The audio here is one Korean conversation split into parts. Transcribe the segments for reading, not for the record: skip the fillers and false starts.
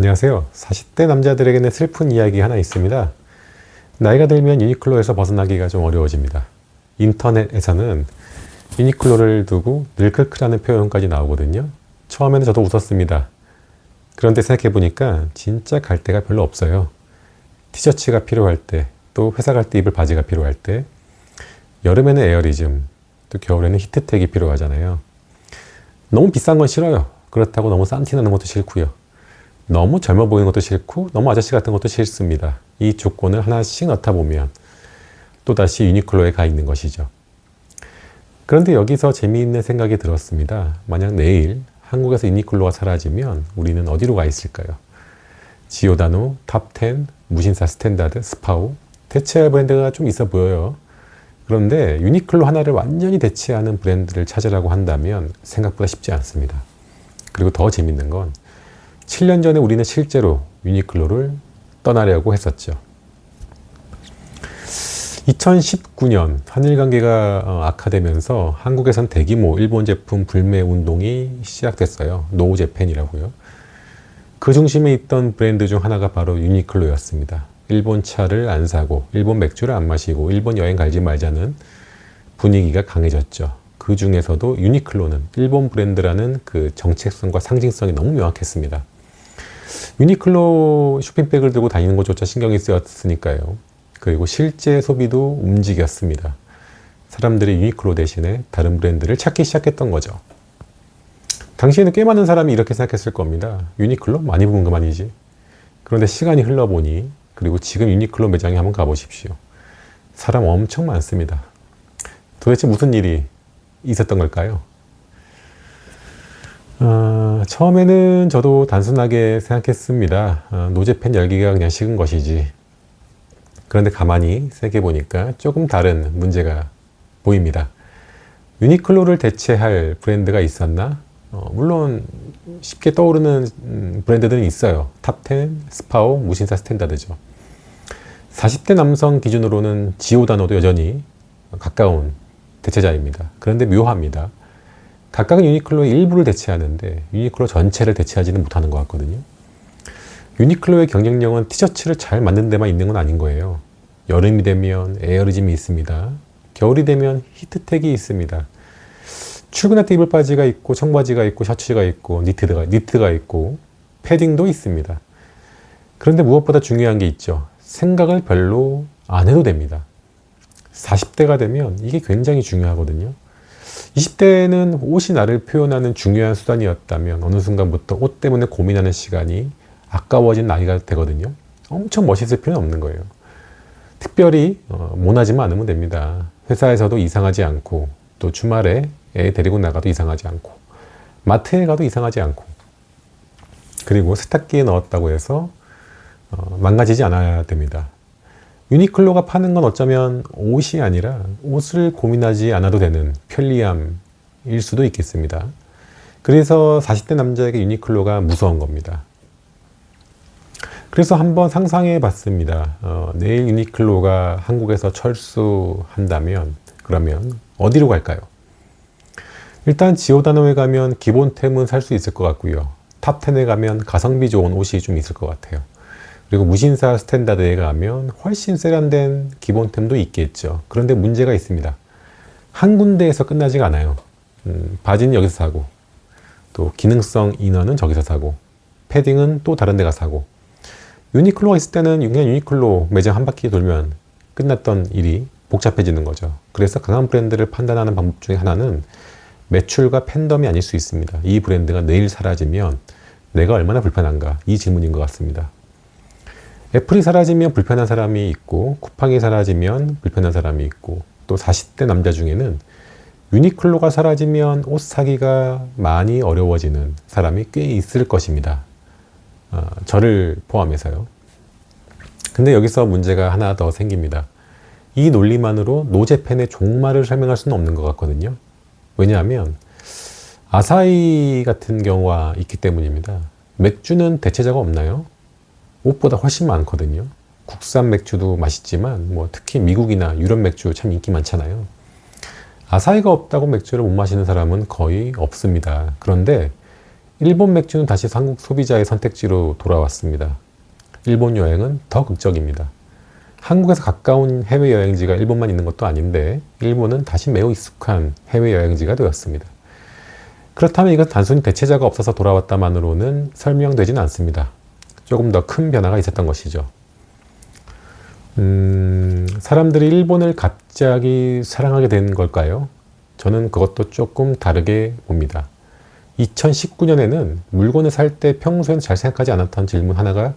안녕하세요. 40대 남자들에게는 슬픈 이야기 하나 있습니다. 나이가 들면 유니클로에서 벗어나기가 좀 어려워집니다. 인터넷에서는 유니클로를 두고 늙크크라는 표현까지 나오거든요. 처음에는 저도 웃었습니다. 그런데 생각해보니까 진짜 갈 데가 별로 없어요. 티셔츠가 필요할 때, 또 회사 갈 때 입을 바지가 필요할 때, 여름에는 에어리즘, 또 겨울에는 히트텍이 필요하잖아요. 너무 비싼 건 싫어요. 그렇다고 너무 싼 티 나는 것도 싫고요. 너무 젊어 보이는 것도 싫고 너무 아저씨 같은 것도 싫습니다. 이 조건을 하나씩 넣다 보면 또다시 유니클로에 가 있는 것이죠. 그런데 여기서 재미있는 생각이 들었습니다. 만약 내일 한국에서 유니클로가 사라지면 우리는 어디로 가 있을까요? 지오다노, 탑10, 무신사 스탠다드, 스파오, 대체할 브랜드가 좀 있어 보여요. 그런데 유니클로 하나를 완전히 대체하는 브랜드를 찾으라고 한다면 생각보다 쉽지 않습니다. 그리고 더 재밌는 건 7년 전에 우리는 실제로 유니클로를 떠나려고 했었죠. 2019년 한일 관계가 악화되면서 한국에선 대규모 일본 제품 불매 운동이 시작됐어요. 노우재팬이라고요. 그 중심에 있던 브랜드 중 하나가 바로 유니클로였습니다. 일본 차를 안 사고 일본 맥주를 안 마시고 일본 여행 가지 말자는 분위기가 강해졌죠. 그 중에서도 유니클로는 일본 브랜드라는 그 정체성과 상징성이 너무 명확했습니다. 유니클로 쇼핑백을 들고 다니는 것조차 신경이 쓰였으니까요. 그리고 실제 소비도 움직였습니다. 사람들이 유니클로 대신에 다른 브랜드를 찾기 시작했던 거죠. 당시에는 꽤 많은 사람이 이렇게 생각했을 겁니다. 유니클로? 많이 보면 그만이지. 그런데 시간이 흘러보니, 그리고 지금 유니클로 매장에 한번 가보십시오. 사람 엄청 많습니다. 도대체 무슨 일이 있었던 걸까요? 처음에는 저도 단순하게 생각했습니다. 노재팬 열기가 그냥 식은 것이지. 그런데 가만히 생각해보니까 조금 다른 문제가 보입니다. 유니클로를 대체할 브랜드가 있었나? 물론 쉽게 떠오르는 브랜드들은 있어요. 탑10, 스파오, 무신사 스탠다드죠. 40대 남성 기준으로는 지오다노도 여전히 가까운 대체자입니다. 그런데 묘합니다. 각각은 유니클로의 일부를 대체하는데 유니클로 전체를 대체하지는 못하는 것 같거든요. 유니클로의 경쟁력은 티셔츠를 잘 만든 데만 있는 건 아닌 거예요. 여름이 되면 에어리즘이 있습니다. 겨울이 되면 히트텍이 있습니다. 출근할 때 입을 바지가 있고 청바지가 있고 셔츠가 있고 니트가 있고 패딩도 있습니다. 그런데 무엇보다 중요한 게 있죠. 생각을 별로 안 해도 됩니다. 40대가 되면 이게 굉장히 중요하거든요. 20대는 옷이 나를 표현하는 중요한 수단이었다면 어느 순간부터 옷 때문에 고민하는 시간이 아까워진 나이가 되거든요. 엄청 멋있을 필요는 없는 거예요. 특별히 모나지만 않으면 됩니다. 회사에서도 이상하지 않고 또 주말에 애 데리고 나가도 이상하지 않고 마트에 가도 이상하지 않고 그리고 세탁기에 넣었다고 해서 망가지지 않아야 됩니다. 유니클로가 파는 건 어쩌면 옷이 아니라 옷을 고민하지 않아도 되는 편리함일 수도 있겠습니다. 그래서 40대 남자에게 유니클로가 무서운 겁니다. 그래서 한번 상상해 봤습니다. 내일 유니클로가 한국에서 철수한다면 그러면 어디로 갈까요? 일단 지오다노에 가면 기본템은 살 수 있을 것 같고요. 탑10에 가면 가성비 좋은 옷이 좀 있을 것 같아요. 그리고 무신사 스탠다드에 가면 훨씬 세련된 기본템도 있겠죠. 그런데 문제가 있습니다. 한 군데에서 끝나지가 않아요. 바지는 여기서 사고 또 기능성 이너는 저기서 사고 패딩은 또 다른 데 가서 사고 유니클로가 있을 때는 그냥 유니클로 매장 한 바퀴 돌면 끝났던 일이 복잡해지는 거죠. 그래서 강한 브랜드를 판단하는 방법 중에 하나는 매출과 팬덤이 아닐 수 있습니다. 이 브랜드가 내일 사라지면 내가 얼마나 불편한가 이 질문인 것 같습니다. 애플이 사라지면 불편한 사람이 있고 쿠팡이 사라지면 불편한 사람이 있고 또 40대 남자 중에는 유니클로가 사라지면 옷 사기가 많이 어려워지는 사람이 꽤 있을 것입니다. 저를 포함해서요. 근데 여기서 문제가 하나 더 생깁니다. 이 논리만으로 노재팬의 종말을 설명할 수는 없는 것 같거든요. 왜냐하면 아사히 같은 경우가 있기 때문입니다. 맥주는 대체자가 없나요? 옷보다 훨씬 많거든요. 국산 맥주도 맛있지만 특히 미국이나 유럽 맥주 참 인기 많잖아요. 아사히가 없다고 맥주를 못 마시는 사람은 거의 없습니다. 그런데 일본 맥주는 다시 한국 소비자의 선택지로 돌아왔습니다. 일본 여행은 더 극적입니다. 한국에서 가까운 해외여행지가 일본만 있는 것도 아닌데 일본은 다시 매우 익숙한 해외여행지가 되었습니다. 그렇다면 이건 단순히 대체자가 없어서 돌아왔다만으로는 설명되지는 않습니다. 조금 더 큰 변화가 있었던 것이죠. 사람들이 일본을 갑자기 사랑하게 된 걸까요? 저는 그것도 조금 다르게 봅니다. 2019년에는 물건을 살 때 평소에는 잘 생각하지 않았던 질문 하나가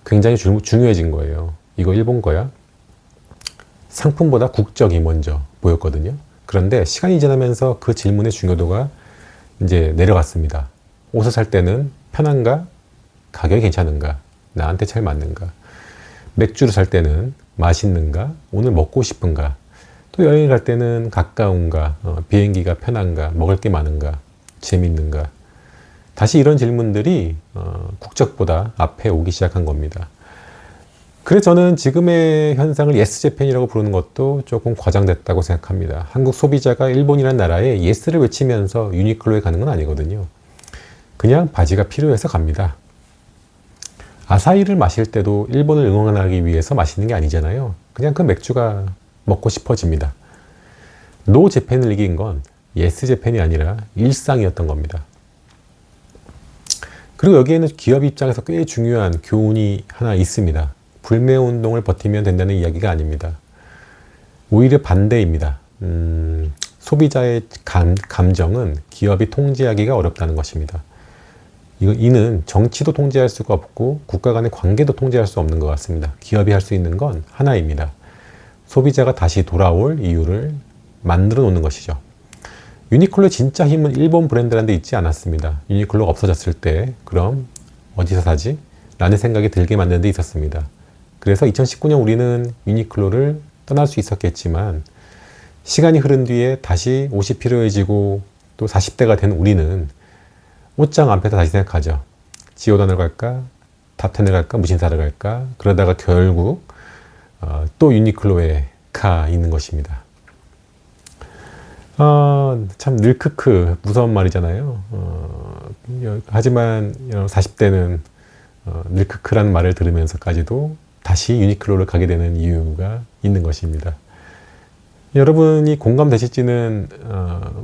굉장히 중요해진 거예요. 이거 일본 거야? 상품보다 국적이 먼저 보였거든요. 그런데 시간이 지나면서 그 질문의 중요도가 이제 내려갔습니다. 옷을 살 때는 편한가? 가격이 괜찮은가? 나한테 잘 맞는가? 맥주를 살 때는 맛있는가? 오늘 먹고 싶은가? 또 여행을 갈 때는 가까운가? 비행기가 편한가? 먹을 게 많은가? 재밌는가? 다시 이런 질문들이 국적보다 앞에 오기 시작한 겁니다. 그래서 저는 지금의 현상을 예스재팬이라고 부르는 것도 조금 과장됐다고 생각합니다. 한국 소비자가 일본이라는 나라에 예스를 외치면서 유니클로에 가는 건 아니거든요. 그냥 바지가 필요해서 갑니다. 아사히를 마실 때도 일본을 응원하기 위해서 마시는 게 아니잖아요. 그냥 그 맥주가 먹고 싶어집니다. 노 재팬을 이긴 건 예스 재팬이 아니라 일상이었던 겁니다. 그리고 여기에는 기업 입장에서 꽤 중요한 교훈이 하나 있습니다. 불매운동을 버티면 된다는 이야기가 아닙니다. 오히려 반대입니다. 소비자의 감정은 기업이 통제하기가 어렵다는 것입니다. 이는 정치도 통제할 수가 없고 국가 간의 관계도 통제할 수 없는 것 같습니다. 기업이 할 수 있는 건 하나입니다. 소비자가 다시 돌아올 이유를 만들어 놓는 것이죠. 유니클로의 진짜 힘은 일본 브랜드라는 데 있지 않았습니다. 유니클로가 없어졌을 때 그럼 어디서 사지? 라는 생각이 들게 만드는 데 있었습니다. 그래서 2019년 우리는 유니클로를 떠날 수 있었겠지만 시간이 흐른 뒤에 다시 옷이 필요해지고 또 40대가 된 우리는 옷장 앞에서 다시 생각하죠. 지오단을 갈까? 탑10을 갈까? 무신사를 갈까? 그러다가 결국 또 유니클로에 가 있는 것입니다. 참 늘 크크 무서운 말이잖아요. 하지만 40대는 늘 크크라는 말을 들으면서까지도 다시 유니클로를 가게 되는 이유가 있는 것입니다. 여러분이 공감되실지는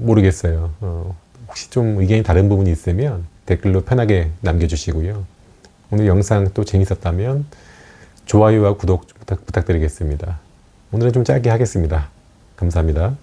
모르겠어요. 혹시 좀 의견이 다른 부분이 있으면 댓글로 편하게 남겨주시고요. 오늘 영상 또 재밌었다면 좋아요와 구독 부탁드리겠습니다. 오늘은 좀 짧게 하겠습니다. 감사합니다.